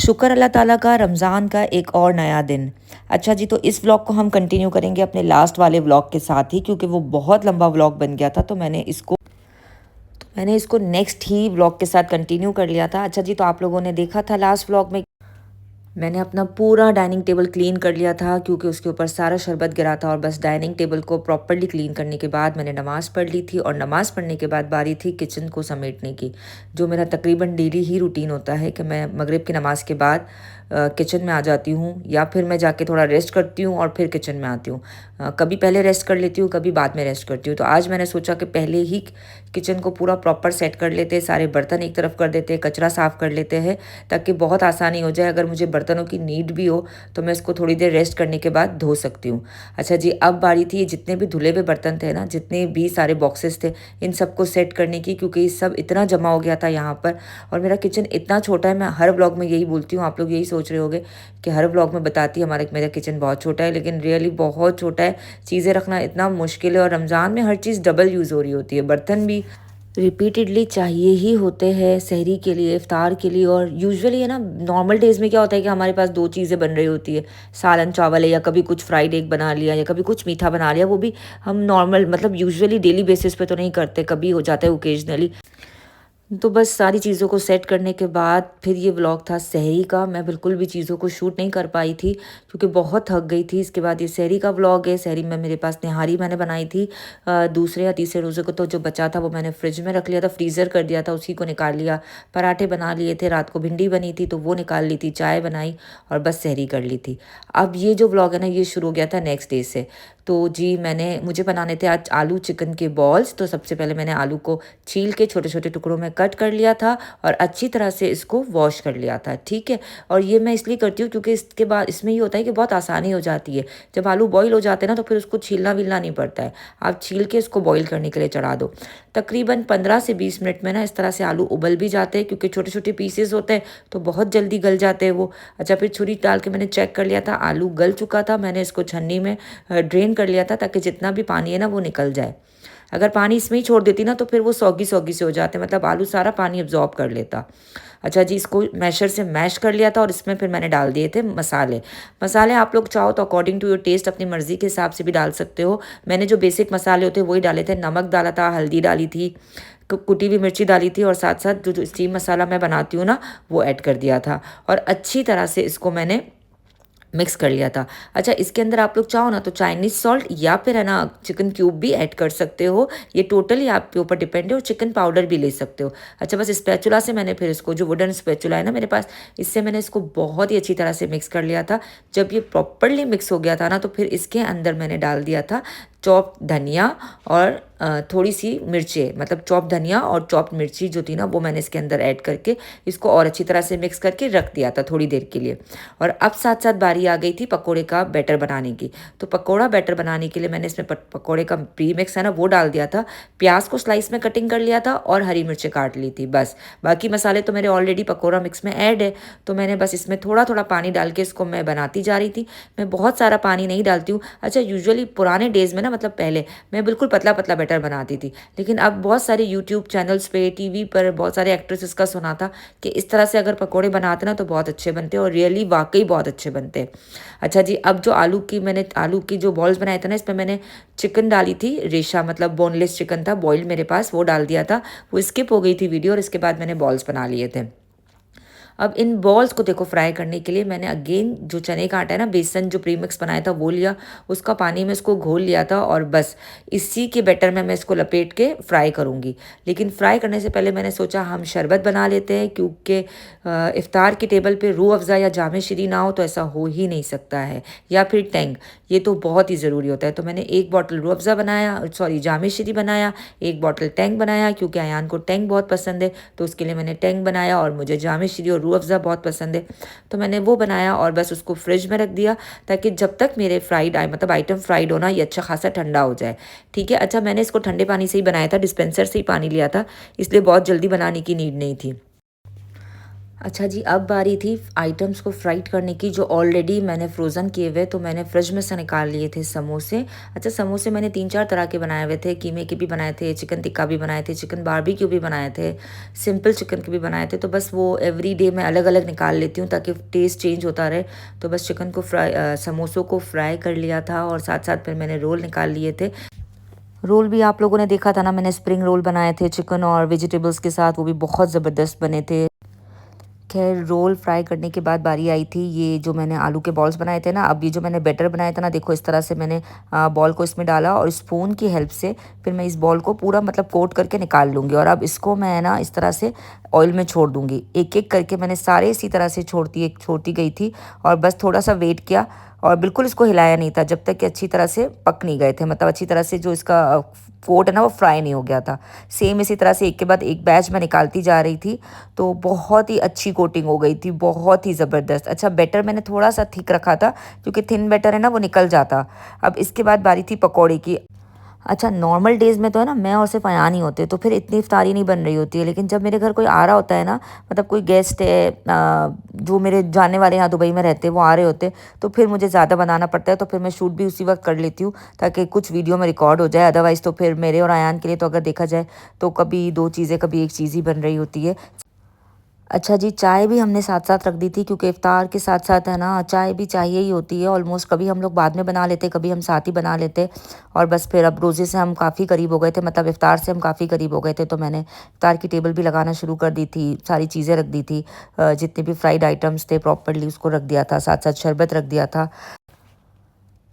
शुक्र अल्लाह ताला का रमज़ान का एक और नया दिन। अच्छा जी, तो इस व्लॉग को हम कंटिन्यू करेंगे अपने लास्ट वाले व्लॉग के साथ ही, क्योंकि वो बहुत लंबा व्लॉग बन गया था। तो मैंने इसको नेक्स्ट ही व्लॉग के साथ कंटिन्यू कर लिया था। अच्छा जी, तो आप लोगों ने देखा था लास्ट व्लॉग में मैंने अपना पूरा डाइनिंग टेबल क्लीन कर लिया था, क्योंकि उसके ऊपर सारा शरबत गिरा था। और बस डाइनिंग टेबल को प्रॉपरली क्लीन करने के बाद मैंने नमाज़ पढ़ ली थी, और नमाज़ पढ़ने के बाद बारी थी किचन को समेटने की, जो मेरा तकरीबन डेली ही रूटीन होता है कि मैं मगरिब की नमाज़ के बाद किचन में आ जाती हूँ, या फिर मैं जाके थोड़ा रेस्ट करती हूँ और फिर किचन में आती हूँ। कभी पहले रेस्ट कर लेती हूँ, कभी बाद में रेस्ट करती हूँ। तो आज मैंने सोचा कि पहले ही किचन को पूरा प्रॉपर सेट कर लेते हैं, सारे बर्तन एक तरफ कर देते हैं, कचरा साफ़ कर लेते हैं, ताकि बहुत आसानी हो जाए। अगर मुझे बर्तनों की नीड भी हो तो मैं इसको थोड़ी देर रेस्ट करने के बाद धो सकती हूँ। अच्छा जी, अब बारी थी जितने भी धुले हुए बर्तन थे ना, जितने भी सारे बॉक्सेस थे, इन सबको सेट करने की, क्योंकि ये सब इतना जमा हो गया था यहाँ पर। और मेरा किचन इतना छोटा है, मैं हर ब्लॉग में यही बोलती हूँ, आप लोग यही सोच रहे होंगे कि हर ब्लॉग में बताती है मेरा किचन बहुत छोटा है, लेकिन रियली बहुत छोटा है। चीज़ें रखना इतना मुश्किल है, और रमज़ान में हर चीज़ डबल यूज़ हो रही होती है। बर्तन भी रिपीटेडली चाहिए ही होते हैं, सहरी के लिए, इफ्तार के लिए। और यूजुअली है ना, नॉर्मल डेज़ में क्या होता है कि हमारे पास दो चीज़ें बन रही होती है, सालन चावल है, या कभी कुछ फ्राइड एग बना लिया, या कभी कुछ मीठा बना लिया। वो भी हम नॉर्मल मतलब यूजुअली डेली बेसिस पे तो नहीं करते, कभी हो जाता है ओकेजनली। तो बस सारी चीज़ों को सेट करने के बाद फिर ये व्लॉग था सहरी का। मैं बिल्कुल भी चीज़ों को शूट नहीं कर पाई थी, क्योंकि बहुत थक गई थी। इसके बाद ये सहरी का व्लॉग है। सहरी में मेरे पास निहारी मैंने बनाई थी। दूसरे या तीसरे रोज़े को तो जो बचा था वो मैंने फ्रिज में रख लिया था, फ्रीज़र कर दिया था, उसी को निकाल लिया। पराठे बना लिए थे, रात को भिंडी बनी थी तो वो निकाल ली थी, चाय बनाई और बस सहरी कर ली थी। अब ये जो व्लॉग है ना, ये शुरू हो गया था नेक्स्ट डे से। तो जी, मुझे बनाने थे आज आलू चिकन के बॉल्स। तो सबसे पहले मैंने आलू को छील के छोटे छोटे टुकड़ों में कट कर लिया था, और अच्छी तरह से इसको वॉश कर लिया था, ठीक है। और ये मैं इसलिए करती हूँ क्योंकि इसके बाद इसमें ये होता है कि बहुत आसानी हो जाती है। जब आलू बॉईल हो जाते हैं ना, तो फिर उसको छीलना विलना नहीं पड़ता है। आप छील के इसको बॉईल करने के लिए चढ़ा दो। तकरीबन 15 से 20 मिनट में ना इस तरह से आलू उबल भी जाते हैं, क्योंकि छोटे छोटे पीसेस होते हैं तो बहुत जल्दी गल जाते हैं वो। अच्छा, फिर छुरी डाल के मैंने चेक कर लिया था, आलू गल चुका था। मैंने इसको छन्नी में ड्रेन कर लिया था, ताकि जितना भी पानी है ना वो निकल जाए। अगर पानी इसमें ही छोड़ देती ना, तो फिर वो सौगी सौगी से हो जाते, मतलब आलू सारा पानी अब्जॉर्ब कर लेता। अच्छा जी, इसको मैशर से मैश कर लिया था, और इसमें फिर मैंने डाल दिए थे मसाले। मसाले आप लोग चाहो तो अकॉर्डिंग टू योर टेस्ट अपनी मर्ज़ी के हिसाब से भी डाल सकते हो। मैंने जो बेसिक मसाले होते हैं वही डाले थे। नमक डाला था, हल्दी डाली थी, कुटी हुई मिर्ची डाली थी, और साथ साथ जो स्टीम मसाला मैं बनाती हूँ ना, वो ऐड कर दिया था। और अच्छी तरह से इसको मैंने मिक्स कर लिया था। अच्छा, इसके अंदर आप लोग चाहो ना तो चाइनीज़ सॉल्ट या फिर है ना चिकन क्यूब भी ऐड कर सकते हो। ये टोटली आपके ऊपर डिपेंड है, और चिकन पाउडर भी ले सकते हो। अच्छा, बस स्पैचुला से मैंने फिर इसको, जो वुडन स्पैचुला है ना मेरे पास, इससे मैंने इसको बहुत ही अच्छी तरह से मिक्स कर लिया था। जब ये प्रॉपरली मिक्स हो गया था ना, तो फिर इसके अंदर मैंने डाल दिया था चॉप धनिया, और थोड़ी सी मिर्चें, मतलब चॉप धनिया और चॉप मिर्ची जो थी ना, वो मैंने इसके अंदर ऐड करके इसको और अच्छी तरह से मिक्स करके रख दिया था थोड़ी देर के लिए। और अब साथ साथ बारी आ गई थी पकोड़े का बैटर बनाने की। तो पकोड़ा बैटर बनाने के लिए मैंने इसमें पकोड़े का प्री मिक्स है ना वो डाल दिया था। प्याज को स्लाइस में कटिंग कर लिया था, और हरी मिर्चें काट ली थी। बस बाकी मसाले तो मेरे ऑलरेडी पकोड़ा मिक्स में ऐड है, तो मैंने बस इसमें थोड़ा थोड़ा पानी डाल के इसको मैं बनाती जा रही थी। मैं बहुत सारा पानी नहीं डालती हूँ। अच्छा, यूजुअली पुराने डेज़ में ना, मतलब पहले मैं बिल्कुल पतला पतला बैटर बनाती थी, लेकिन अब बहुत सारे यूट्यूब चैनल्स पे, टीवी पर बहुत सारे एक्ट्रेसेस का सुना था कि इस तरह से अगर पकोड़े बनाते ना तो बहुत अच्छे बनते हैं, और रियली वाकई बहुत अच्छे बनते हैं। अच्छा जी, अब जो आलू की जो बॉल्स बनाए थे ना, इसमें मैंने चिकन डाली थी, रेशा मतलब बोनलेस चिकन था बॉइल्ड मेरे पास, वो डाल दिया था। वो स्किप हो गई थी वीडियो, और इसके बाद मैंने बॉल्स बना लिए थे। अब इन बॉल्स को देखो, फ्राई करने के लिए मैंने अगेन जो चने का आटा है ना, बेसन जो प्रीमिक्स बनाया था वो लिया, उसका पानी में इसको घोल लिया था, और बस इसी के बैटर में मैं इसको लपेट के फ्राई करूँगी। लेकिन फ्राई करने से पहले मैंने सोचा हम शरबत बना लेते हैं, क्योंकि इफ्तार की टेबल पे रूह अफ़ज़ा या जाम शीरी ना हो तो ऐसा हो ही नहीं सकता है, या फिर टैंग, ये तो बहुत ही ज़रूरी होता है। तो मैंने एक बॉटल रूह अफ़ज़ा बनाया, सॉरी जाम शीरी बनाया, एक बॉटल टैंग बनाया, क्योंकि अयान को टैंग बहुत पसंद है, तो उसके लिए मैंने टैंग बनाया, और मुझे जाम शीरी और रूह अफ़ज़ा बहुत पसंद है, तो मैंने वो बनाया, और बस उसको फ्रिज में रख दिया, ताकि जब तक मेरे मतलब आइटम फ्राइड होना, ये अच्छा खासा ठंडा हो जाए, ठीक है। अच्छा, मैंने इसको ठंडे पानी से ही बनाया था, डिस्पेंसर से ही पानी लिया था, इसलिए बहुत जल्दी बनाने की नीड नहीं थी। अच्छा जी, अब बारी थी आइटम्स को फ्राइड करने की जो ऑलरेडी मैंने फ्रोज़न किए हुए, तो मैंने फ्रिज में से निकाल लिए थे समोसे। अच्छा, समोसे मैंने 3-4 तरह के बनाए हुए थे, कीमे के भी बनाए थे, चिकन टिक्का भी बनाए थे, चिकन बारबेक्यू भी बनाए थे, सिंपल चिकन के भी बनाए थे। तो बस वो एवरीडे मैं अलग-अलग निकाल लेती हूँ ताकि टेस्ट चेंज होता रहे। तो बस चिकन को समोसों को फ्राई कर लिया था और साथ-साथ फिर मैंने रोल निकाल लिए थे। रोल भी आप लोगों ने देखा था ना, मैंने स्प्रिंग रोल बनाए थे चिकन और वेजिटेबल्स के साथ, वो भी बहुत ज़बरदस्त बने थे। खैर रोल फ्राई करने के बाद बारी आई थी ये जो मैंने आलू के बॉल्स बनाए थे ना, अब ये जो मैंने बैटर बनाया था ना, देखो इस तरह से मैंने बॉल को इसमें डाला और स्पून की हेल्प से फिर मैं इस बॉल को पूरा मतलब कोट करके निकाल लूँगी और अब इसको मैं ना इस तरह से ऑयल में छोड़ दूँगी। एक-एक करके मैंने सारे इसी तरह से छोड़ती गई थी और बस थोड़ा-सा वेट किया और बिल्कुल इसको हिलाया नहीं था जब तक कि अच्छी तरह से पक नहीं गए थे। मतलब अच्छी तरह से जो इसका कोट है ना वो फ्राई नहीं हो गया था। सेम इसी तरह से एक के बाद एक बैच मैं निकालती जा रही थी, तो बहुत ही अच्छी कोटिंग हो गई थी, बहुत ही ज़बरदस्त। अच्छा बैटर मैंने थोड़ा-सा थिक रखा था क्योंकि थिन बैटर है ना वो निकल जाता। अब इसके बाद बारी थी पकौड़े की। अच्छा नॉर्मल डेज़ में तो है ना मैं और सिर्फ़ अयान ही होते, तो फिर इतनी इफ्तारी नहीं बन रही होती है। लेकिन जब मेरे घर कोई आ रहा होता है ना, मतलब कोई गेस्ट है जो मेरे जानने वाले यहाँ दुबई में रहते हैं, वो आ रहे होते हैं, तो फिर मुझे ज़्यादा बनाना पड़ता है, तो फिर मैं शूट भी उसी वक़्त कर लेती हूँ ताकि कुछ वीडियो में रिकॉर्ड हो जाए। अदरवाइज़ तो फिर मेरे और अयान के लिए तो अगर देखा जाए, तो कभी 2 चीज़ें, कभी 1 चीज़ ही बन रही होती है। अच्छा जी, चाय भी हमने साथ-साथ रख दी थी क्योंकि इफ़्तार के साथ-साथ है ना चाय भी चाहिए ही होती है ऑलमोस्ट। कभी हम लोग बाद में बना लेते, कभी हम साथ ही बना लेते और बस फिर अब रोज़े से हम काफ़ी करीब हो गए थे, मतलब इफ़्तार से हम काफ़ी करीब हो गए थे, तो मैंने इफ़्तार की टेबल भी लगाना शुरू कर दी थी, सारी चीज़ें रख दी थी। जितने भी फ्राइड आइटम्स थे प्रॉपर्ली उसको रख दिया था, साथ-साथ शरबत रख दिया था।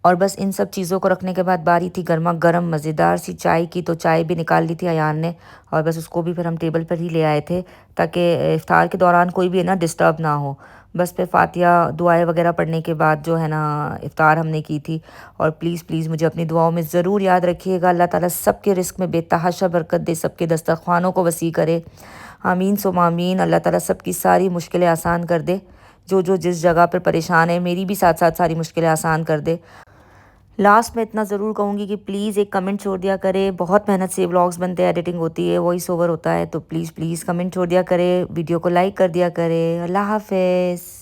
और बस इन सब चीज़ों को रखने के बाद बारी थी गरमा-गरम मज़ेदार सी चाय की, तो चाय भी निकाल ली थी अयान ने और बस उसको भी फिर हम टेबल पर ही ले आए थे ताकि इफ़्तार के दौरान कोई भी है ना डिस्टर्ब ना हो। बस फिर फ़ातिहा दुआएँ वग़ैरह पढ़ने के बाद जो है ना इफ़्तार हमने की थी और प्लीज़ मुझे अपनी दुआओं में ज़रूर याद रखिएगा। अल्लाह ताला सबके रिज़्क़ में बेतहाशा बरकत दे, सबके दस्तरख़्वानों को वसी करे। आमीन सुम्मा आमीन। अल्लाह ताला सबकी सारी मुश्किलें आसान कर दे। जो जिस जगह पर परेशान है, मेरी भी साथ-साथ सारी मुश्किलें आसान कर दे। लास्ट में इतना ज़रूर कहूँगी कि प्लीज़ एक कमेंट छोड़ दिया करें। बहुत मेहनत से व्लॉग्स बनते हैं, एडिटिंग होती है, वॉइस ओवर होता है, तो प्लीज़ कमेंट छोड़ दिया करें, वीडियो को लाइक कर दिया करें। अल्लाह हाफ़िज़।